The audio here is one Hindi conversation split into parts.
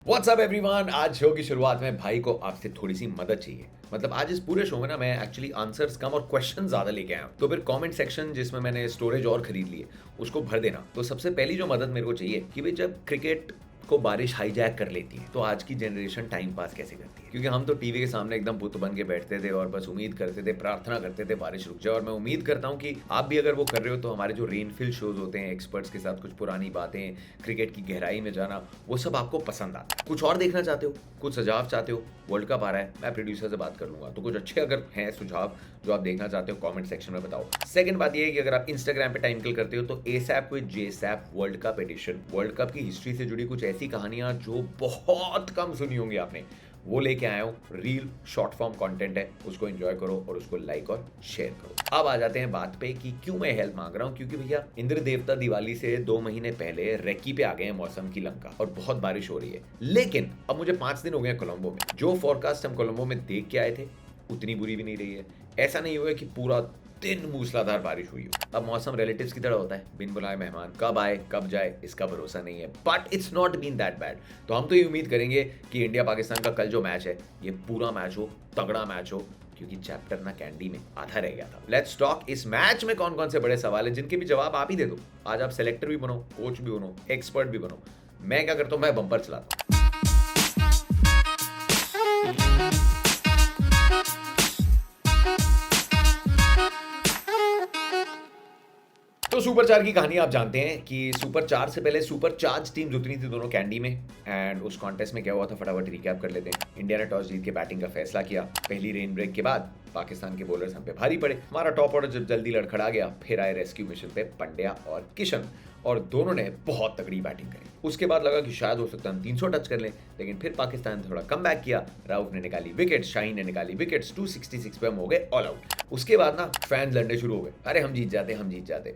व्हाट्सअप एवरीवन, आज शो की शुरुआत में भाई को आपसे थोड़ी सी मदद चाहिए। मतलब आज इस पूरे शो में ना मैं एक्चुअली आंसर्स कम और क्वेश्चन ज्यादा लेके आया हूं। तो फिर कमेंट सेक्शन जिसमें मैंने स्टोरेज और खरीद लिए उसको भर देना। तो सबसे पहली जो मदद मेरे को चाहिए कि भाई जब क्रिकेट को बारिश हाईजैक कर लेती है तो आज की जनरेशन टाइम पास कैसे करती है। क्योंकि हम तो टीवी के सामने एकदम बुत बन के बैठते थे और बस उम्मीद करते थे, प्रार्थना करते थे बारिश रुक जाए। और मैं उम्मीद करता हूँ कि आप भी अगर वो कर रहे हो तो हमारे जो रेनफिल शोज होते हैं, एक्सपर्ट्स के साथ कुछ पुरानी बातें, क्रिकेट की गहराई में जाना, वो सब आपको पसंद आता है। कुछ और देखना चाहते हो, कुछ सुझाव चाहते हो, वर्ल्ड कप आ रहा है, मैं प्रोड्यूसर से बात कर लूंगा। तो कुछ अच्छे अगर हैं सुझाव जो आप देखना चाहते हो कमेंट सेक्शन में बताओ। सेकंड बात ये है कि अगर आप इंस्टाग्राम पे टाइम किल करते हो तो एसैप विद जेसैप world cup edition, world cup की हिस्ट्री से जुड़ी कुछ ऐसी कहानियां जो बहुत कम सुनी होंगी आपने, वो लेके आया हूँ। रील शॉर्ट फॉर्म कंटेंट है, उसको एंजॉय करो और उसको लाइक और शेयर करो। अब आ जाते हैं बात पे कि क्यों मैं हेल्प मांग रहा हूँ। क्योंकि भैया इंद्र देवता दिवाली से 2 महीने पहले रेकी पे आ गए हैं मौसम की लंका और बहुत बारिश हो रही है। लेकिन अब मुझे 5 दिन हो गए कोलंबो में। जो फोरकास्ट हम कोलंबो में देख के आए थे उतनी बुरी भी नहीं रही है। ऐसा नहीं हुआ कि पूरा दिन मूसलाधार बारिश हुई हो। अब मौसम रिलेटिव्स की तरह होता है, बिन बुलाए मेहमान कब आए कब जाए इसका भरोसा नहीं है। But it's not been that bad. तो हम तो ये उम्मीद करेंगे कि इंडिया पाकिस्तान का कल जो मैच है ये पूरा मैच हो, तगड़ा मैच हो, क्योंकि चैप्टर ना कैंडी में आधा रह गया था। लेट्स टॉक इस मैच में कौन कौन से बड़े सवाल है जिनके भी जवाब आप ही दे दो। आज आप सेलेक्टर भी बनो, कोच भी बनो, एक्सपर्ट भी बनो। मैं क्या करता हूं, मैं बम्पर चलाता हूं। तो सुपर 4 की कहानी आप जानते हैं कि सुपर 4 से पहले सुपर चार्ज टीम उतरी थी दोनों कैंडी में। एंड उस कॉन्टेस्ट में क्या हुआ था फटाफट रिकैप कर लेते हैं। इंडिया ने टॉस जीत के बैटिंग का फैसला किया। पहली रेन ब्रेक के बाद पाकिस्तान के बॉलर्स हम पे भारी पड़े। हमारा टॉप ऑर्डर जब जल्दी लड़खड़ा गया, फिर आए रेस्क्यू मिशन पे पंड्या और किशन, और दोनों ने बहुत तगड़ी बैटिंग करी। उसके बाद लगा कि शायद हो सकता है हम 300 टच कर लें, लेकिन फिर पाकिस्तान ने थोड़ा कम बैक किया। राउफ ने निकाली विकेट, शाहीन ने निकाली विकेट्स, 266 पे हम हो गए ऑल आउट। उसके बाद ना फैंस लड़ने शुरू हो गए, अरे हम जीत जाते, हम जीत जाते।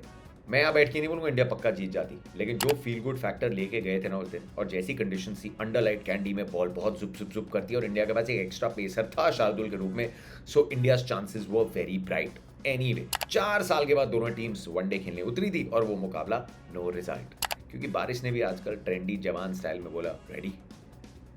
मैं यहाँ बैठ के नहीं बोलूंगा इंडिया पक्का जीत जाती, लेकिन जो फील गुड फैक्टर लेके गए थे ना उस दिन, और जैसी कंडीशन थी, अंडर लाइट कैंडी में बॉल बहुत जुप जुप जुप करती है और इंडिया के पास एक एक्स्ट्रा पेसर था शार्दुल के रूप में। सो इंडिया चांसेस वो वेरी ब्राइट। एनीवे 4 साल के बाद दोनों टीम्स वनडे खेलने उतरी थी और वो मुकाबला नो रिजल्ट। क्योंकि बारिश ने भी आजकल ट्रेंडी जवान स्टाइल में बोला रेडी।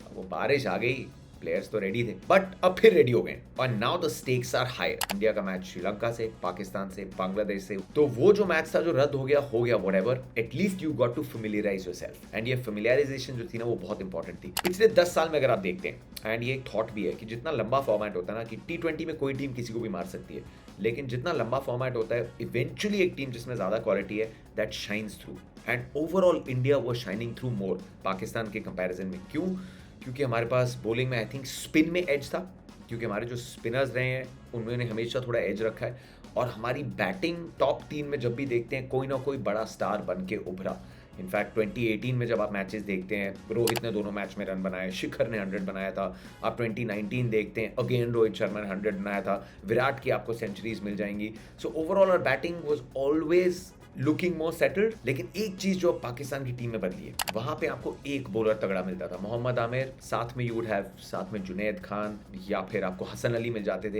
अब वो बारिश आ गई, प्लेयर्स तो रेडी थे, बट अब फिर रेडी हो गए और now the stakes are higher. India का मैच श्रीलंका से, पाकिस्तान से, बांग्लादेश से। तो वो जो मैच था जो रद्द हो गया whatever, at least you got to familiarise yourself. And ये फेमिलियराइजेशन जो थी ना वो बहुत इंपॉर्टेंट थी। पिछले 10 साल में अगर आप देखते हैं, एंड ये एक थॉट भी है कि जितना लंबा फॉर्मेट होता है ना, कि T20 में कोई टीम किसी को भी मार सकती है, लेकिन जितना लंबा फॉर्मेट होता है इवेंचुअली एक टीम जिसमें ज्यादा क्वालिटी है that shines through. And overall India was shining through more Pakistan के कंपैरिजन में। क्यों? क्योंकि हमारे पास बॉलिंग में आई थिंक स्पिन में एज था, क्योंकि हमारे जो स्पिनर्स रहे हैं उन्होंने हमेशा थोड़ा एज रखा है। और हमारी बैटिंग टॉप 3 में जब भी देखते हैं कोई ना कोई बड़ा स्टार बन के उभरा। इनफैक्ट 2018 में जब आप मैचेस देखते हैं, रोहित ने दोनों मैच में रन बनाए, शिखर ने 100 बनाया था। आप 2019 देखते हैं, अगेन रोहित शर्मा ने 100 बनाया था, विराट की आपको सेंचुरीज मिल जाएंगी। So overall our batting was always looking more settled. लेकिन एक चीज जो पाकिस्तान की टीम में बदली है, वहां पे आपको एक बॉलर तगड़ा मिलता था, मोहम्मद आमिर, साथ में यू वुड हैव साथ में जुनैद खान, या फिर आपको हसन अली मिल जाते थे।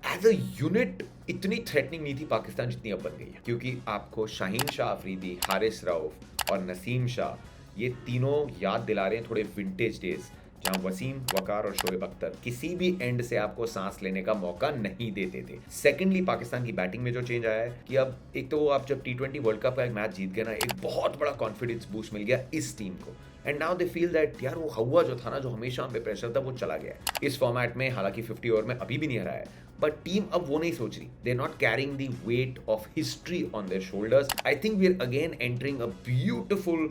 एज अ यूनिट इतनी थ्रेटनिंग नहीं थी पाकिस्तान जितनी अब बन गई है। क्योंकि आपको शाहीन शाह अफरीदी, हारिस रऊफ और नसीम शाह, ये तीनों याद दिला रहे हैं थोड़े विंटेज डेज, जहां वसीम, वकार और शोएब अख्तर किसी भी एंड से आपको सांस लेने का मौका नहीं देते थे। सेकेंडली पाकिस्तान की बैटिंग में जो चेंज आया है कि अब एक तो आप जब T20 वर्ल्ड कप का एक मैच जीत गए ना, एक बहुत बड़ा कॉन्फिडेंस बूस्ट मिल गया इस टीम को। And now they feel that यार वो हवा जो था ना, जो हमेशा हम पे प्रेशर था, वो चला गया है इस फॉर्मेट में। हालांकि 50 ओवर में अभी भी नहीं हराया है, बट टीम अब वो नहीं सोच रही। They not carrying the weight of history on their shoulders. I think we are again entering a beautiful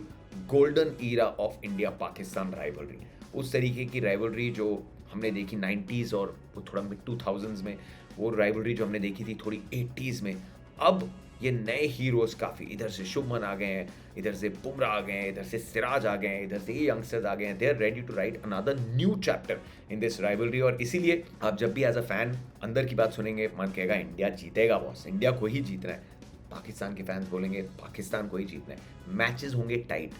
golden era of India Pakistan rivalry. उस तरीके की राइवलरी जो हमने देखी 90s और थोड़ा मिड 2000s में, वो राइवलरी जो हमने देखी थी थोड़ी 80s में। अब ये नए हीरोज काफ़ी, इधर से शुभमन आ गए हैं, इधर से बुमराह आ गए हैं, इधर से सिराज आ गए हैं, इधर से ये यंगस्टर्स आ गए हैं। They are ready to write another new chapter in this rivalry. और इसीलिए आप जब भी एज अ फैन अंदर की बात सुनेंगे, मन कहेगा इंडिया जीतेगा बॉस, इंडिया को ही जीतना है। पाकिस्तान के फैंस बोलेंगे पाकिस्तान को ही जीतना है। मैचेस होंगे टाइट,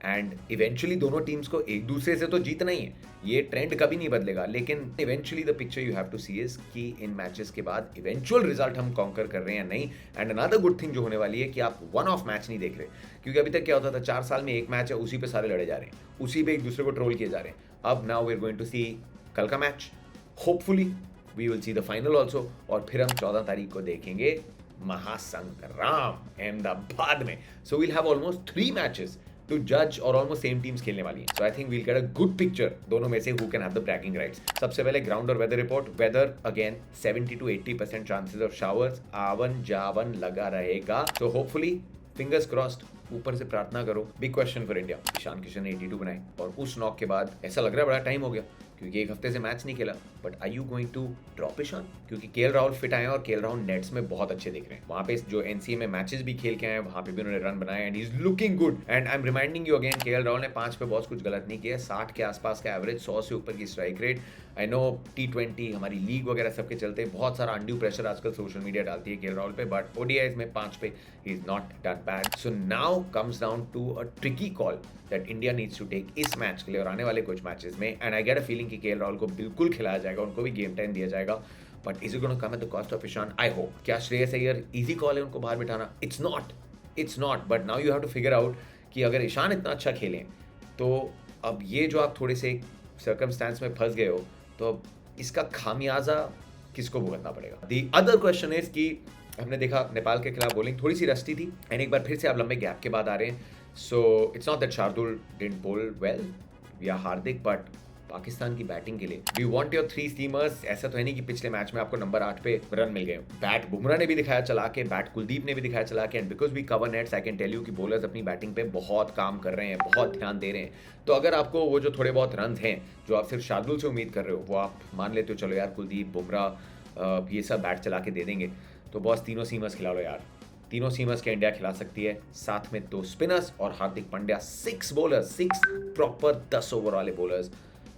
एंड इवेंचुअली दोनों टीम्स को एक दूसरे से तो जीतना ही है, ये ट्रेंड कभी नहीं बदलेगा, लेकिन eventually the picture you have to see is कि इन मैचेस के बाद इवेंचुअल रिजल्ट हम कॉन्कर कर रहे हैं या नहीं। एंड अनदर गुड थिंग जो होने वाली है कि आप वन ऑफ मैच नहीं देख रहे, क्योंकि अभी तक क्या होता था 4 साल में एक मैच है, उसी पे सारे लड़े जा रहे हैं, उसी पे एक दूसरे को ट्रोल किए जा रहे हैं। अब now we are going to see कल का match, hopefully we will see the final also, और फिर हम 14 तारीख को देखेंगे महासंग्राम अहमदाबाद में। So we'll have almost 3 matches to जज और ऑलमोस्ट सेम टीम्स खेलने वाली हैं। So I think we'll get a good picture दोनों में से who can have the bragging rights. सबसे पहले ग्राउंड और weather report. Weather again 70 to 80% chances of showers, आवन जावन लगा रहेगा। सो होपफुली फिंगर्स क्रॉस्ड, ऊपर से प्रार्थना करो। Big question for India, Ishan Kishan ने 82 बनाए और उस नॉक के बाद ऐसा लग रहा है बड़ा टाइम हो गया क्योंकि एक हफ्ते से मैच नहीं खेला, but are you going to drop Ishan? क्योंकि केएल राहुल फिट आए हैं और केएल राहुल नेट्स में बहुत अच्छे दिख रहे हैं। वहां पे जो एनसीए में मैचेस भी खेल के आए हैं वहां पे भी उन्होंने रन बनाए and he is looking good. And I am reminding you again, KL Rahul ने 5 पे बॉल्स कुछ गलत नहीं किया, 60 के आसपास का एवरेज, 100 से ऊपर की strike rate. I know T20 हमारी लीग वगैरह सबके चलते बहुत सारा अनड्यू प्रेशर आजकल सोशल मीडिया डालती है केएल राहुल पे, बट ओडीआईज में 5 पे ही is not done bad. So now comes down to a tricky call that India needs to take इस मैच के लिए और आने वाले कुछ मैचेस में। And I get a feeling कि केएल राहुल को बिल्कुल खिलाया जाएगा, उनको भी गेम टाइम दिया जाएगा, but is it gonna come at the cost of Ishan? I hope. क्या श्रेयस अय्यर इजी कॉल है उनको बाहर बिठाना? It's not, but now you have to figure out कि अगर ईशान इतना अच्छा खेलें तो अब ये जो आप थोड़े से सर्कमस्टेंस में फंस गए हो, तो अब इसका खामियाजा किसको भुगतना पड़ेगा? दी अदर क्वेश्चन इज कि हमने देखा नेपाल के खिलाफ बॉलिंग थोड़ी सी रस्टी थी एंड एक बार फिर से आप लंबे गैप के बाद आ रहे हैं। So it's not that Shardul didn't बोल वेल या हार्दिक, बट पाकिस्तान की बैटिंग के लिए वी वांट योर 3 स्टीमर्स। ऐसा तो है नहीं कि पिछले मैच में आपको नंबर 8 पे रन मिल गए। बैट बुमराह ने भी दिखाया चला के, बैट कुलदीप ने भी दिखाया चला के, and because we cover nets I can tell you कि बॉलर्स अपनी बैटिंग पे बहुत काम कर रहे हैं, बहुत ध्यान दे रहे हैं। तो अगर आपको वो जो थोड़े बहुत रन हैं जो आप सिर्फ शार्दुल से उम्मीद कर रहे हो वो आप मान लेते हो, चलो यार कुलदीप बुमराह ये सब बैट चला के दे देंगे, तो बॉस तीनों सीमर्स खिला लो यार। तीनों सीमर्स के इंडिया खिला सकती है, साथ में 2 स्पिनर्स और Hardik Pandya 6 bowlers, 6 proper 10 over वाले bowlers.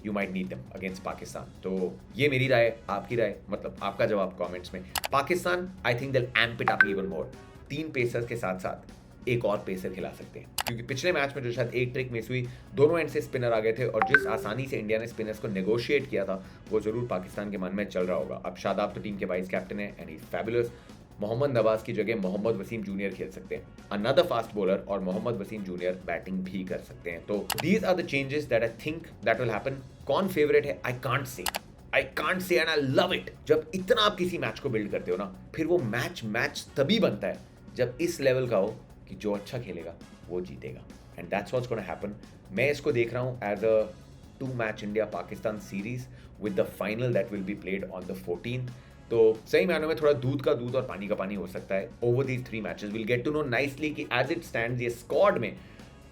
You might need them against Pakistan. तो ये मेरी राय, आपकी राय, मतलब आपका जवाब कमेंट्स में। पाकिस्तान आई थिंक दिल amp it up even more. 3 pacers के साथ साथ एक और पेसर खिला सकते हैं, क्योंकि पिछले मैच में जो शायद एक ट्रिक मिस हुई, दोनों एंड से स्पिनर आ गए थे और जिस आसानी से इंडिया ने स्पिनर्स को नेगोशिएट किया था वो जरूर पाकिस्तान के मन में चल रहा होगा। अब शादाब तो टीम के वाइस कैप्टन है and he is fabulous. Mohammad Nawaz की जगह मोहम्मद वसीम जूनियर खेल सकते हैं, अनदर फास्ट बॉलर, और मोहम्मद वसीम जूनियर बैटिंग भी कर सकते हैं। तो these are the changes that I think that will happen. कौन फेवरेट है I can't say and I love it. जब इतना आप किसी मैच को बिल्ड करते हो ना, फिर वो मैच तभी बनता है जब इस लेवल का हो कि जो अच्छा खेलेगा वो जीतेगा, and that's what's gonna happen. मैं इसको देख रहा हूँ as a 2 match India Pakistan series with the final that will be played on the 14th। तो सही मायनों में थोड़ा दूध का दूध और पानी का पानी हो सकता है over these 3 matches. Will get to know nicely कि एज इट स्टैंड्स ये स्क्वाड में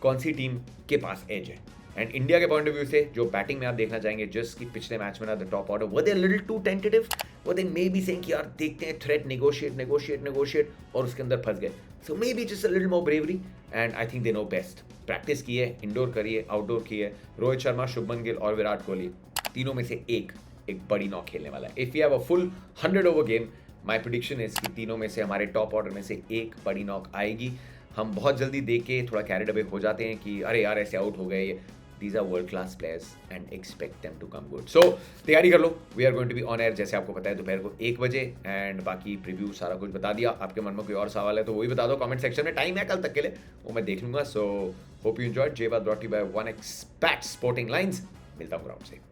कौन सी टीम के पास एज है। एंड इंडिया के पॉइंट ऑफ व्यू से जो बैटिंग में आप देखना चाहेंगे, जस्ट कि पिछले मैच में ना the top order were they little too tentative, were they maybe saying कि यार देखते हैं, थ्रेट नेगोशिएट और उसके अंदर फंस गए। So maybe just a little more bravery and I think they know best. Practice की है, इंडोर करी है, आउटडोर की है। रोहित शर्मा, शुभमन गिल और विराट कोहली तीनों में से एक बड़ी नॉक खेलने वाला है। If you have a full 100 over game, my prediction is कि तीनों में से हमारे टॉप ऑर्डर में से एक बड़ी नॉक आएगी। हम बहुत जल्दी देख के थोड़ा कैरिड अवे हो जाते हैं कि अरे यार ऐसे आउट हो गए। These are world class players and expect them to come good. So तैयारी कर लो, we are going to be on air जैसे आपको पता है दोपहर को 1 बजे, एंड बाकी प्रीव्यू सारा कुछ बता दिया। आपके मन में कोई और सवाल है तो वही बता दो कमेंट सेक्शन में, टाइम है कल तक के लिए, वो मैं देख लूंगा। So hope you enjoyed. जेवा brought you by 1xBet sporting lines. मिलता हूँ ग्राउंड से।